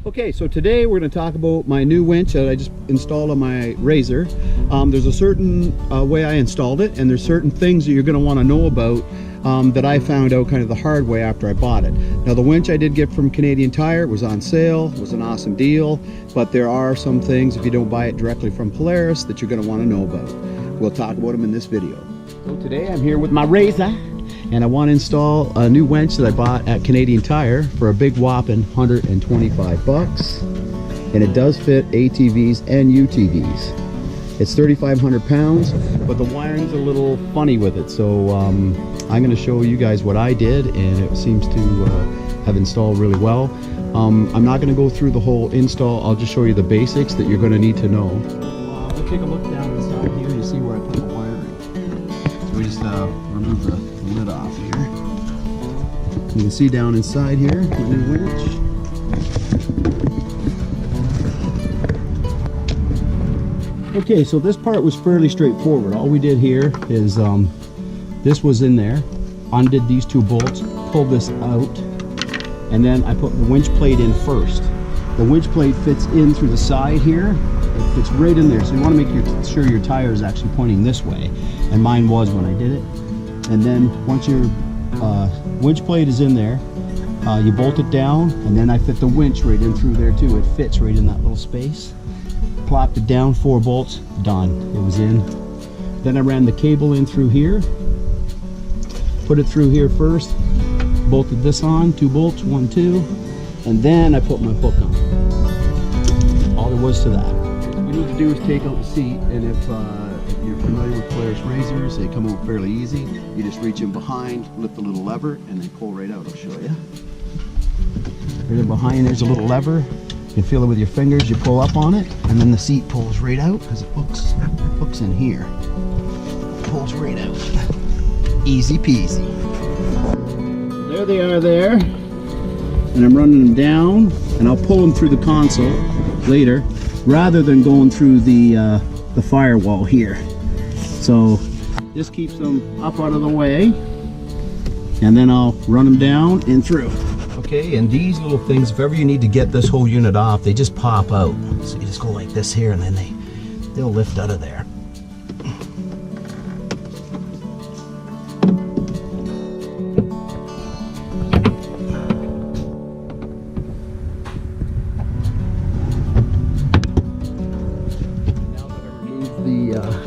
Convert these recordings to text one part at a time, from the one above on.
Okay, so today we're going to talk about my new winch that I just installed on my RZR. There's a certain way I installed it, and there's certain things that you're going to want to know about that I found out kind of the hard way after I bought it. Now, the winch I did get from Canadian Tire was on sale, was an awesome deal, but there are some things, if you don't buy it directly from Polaris, that you're going to want to know about. We'll talk about them in this video. So today I'm here with my RZR, and I want to install a new winch that I bought at Canadian Tire for a big whopping 125 bucks. And it does fit ATVs and UTVs. It's 3,500 pounds, but the wiring's a little funny with it. So I'm going to show you guys what I did, and it seems to have installed really well. I'm not going to go through the whole install. I'll just show you the basics that you're going to need to know. We'll take a look down inside here. You see where I put the wiring. So we just remove the lid off here. You can see down inside here the new winch. Okay, so this part was fairly straightforward. All we did here is this was in there, undid these two bolts, pulled this out, and then I put the winch plate in first. The winch plate fits in through the side here. It fits right in there, so you want to make sure your tire is actually pointing this way, and mine was when I did it. And then once your winch plate is in there, you bolt it down, and then I fit the winch right in through there too. It fits right in that little space. Plopped it down, 4 bolts, done. It was in. Then I ran the cable in through here, put it through here first, bolted this on, 2 bolts, 1, 2, and then I put my hook on. All there was to that. What you need to do is take out the seat, and if you're familiar with Polaris RZRs, they come out fairly easy. You just reach in behind, lift the little lever, and then pull right out. I'll show you. Right in behind, there's a little lever. You can feel it with your fingers. You pull up on it, and then the seat pulls right out because it hooks in here. Pulls right out. Easy peasy. There they are there, and I'm running them down, and I'll pull them through the console later, rather than going through the firewall here. So this keeps them up out of the way, and then I'll run them down and through. Okay, and these little things, if ever you need to get this whole unit off, they just pop out. So you just go like this here, and then they'll lift out of there.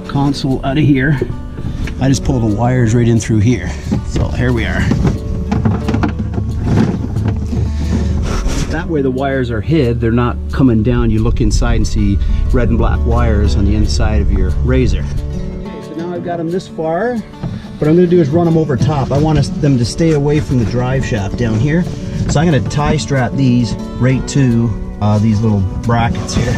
Console out of here, I just pull the wires right in through here. So here we are. That way the wires are hid, they're not coming down. You look inside and see red and black wires on the inside of your RZR. Okay, so now I've got them this far. What I'm going to do is run them over top. I want them to stay away from the drive shaft down here. So I'm going to tie strap these right to these little brackets here.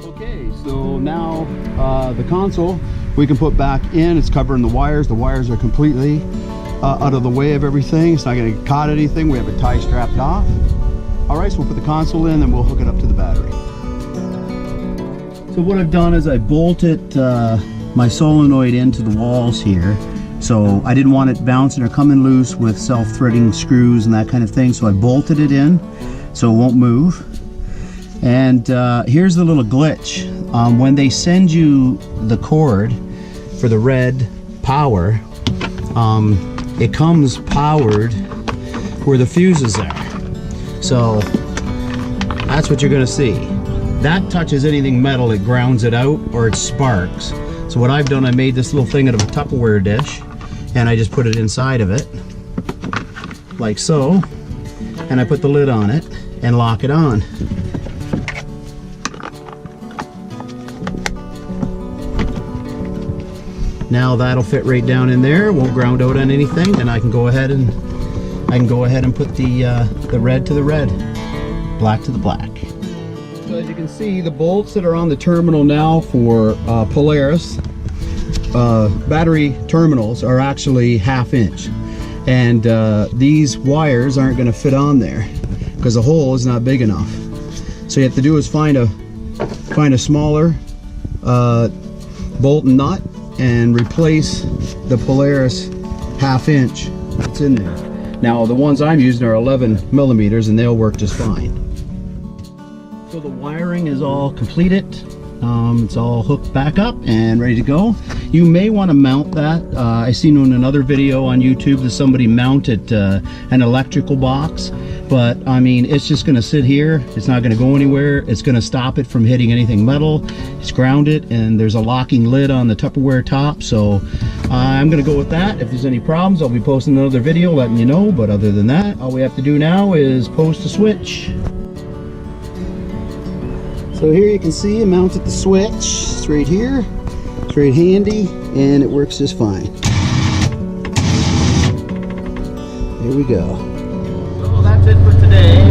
Okay, so now the console we can put back in. It's covering the wires. The wires are completely out of the way of everything. It's not going to get caught anything. We have it tie strapped off. All right, so we'll put the console in, and we'll hook it up to the battery. So what I've done is I bolted my solenoid into the walls here. So I didn't want it bouncing or coming loose with self-threading screws and that kind of thing. So I bolted it in so it won't move. And here's the little glitch. When they send you the cord for the red power, it comes powered where the fuses are. So that's what you're going to see. That touches anything metal, it grounds it out or it sparks. So what I've done, I made this little thing out of a Tupperware dish, and I just put it inside of it, like so, and I put the lid on it and lock it on. Now that'll fit right down in there, won't ground out on anything, and I can go ahead and put the red to the red, black to the black. So as you can see, the bolts that are on the terminal now for Polaris battery terminals are actually 1/2 inch. and these wires aren't going to fit on there because the hole is not big enough. So you have to do is find a smaller bolt and nut and replace the Polaris 1/2 inch that's in there. Now the ones I'm using are 11 millimeters and they'll work just fine. So the wiring is all completed. It's all hooked back up and ready to go. You may want to mount that. I seen in another video on YouTube that somebody mounted an electrical box, but I mean, it's just going to sit here. It's not going to go anywhere. It's going to stop it from hitting anything metal. It's grounded, and there's a locking lid on the Tupperware top. So I'm going to go with that. If there's any problems, I'll be posting another video letting you know. But other than that, all we have to do now is post a switch. So here you can see I mounted the switch. It's right here. It's right handy and it works just fine. Here we go. So that's it for today.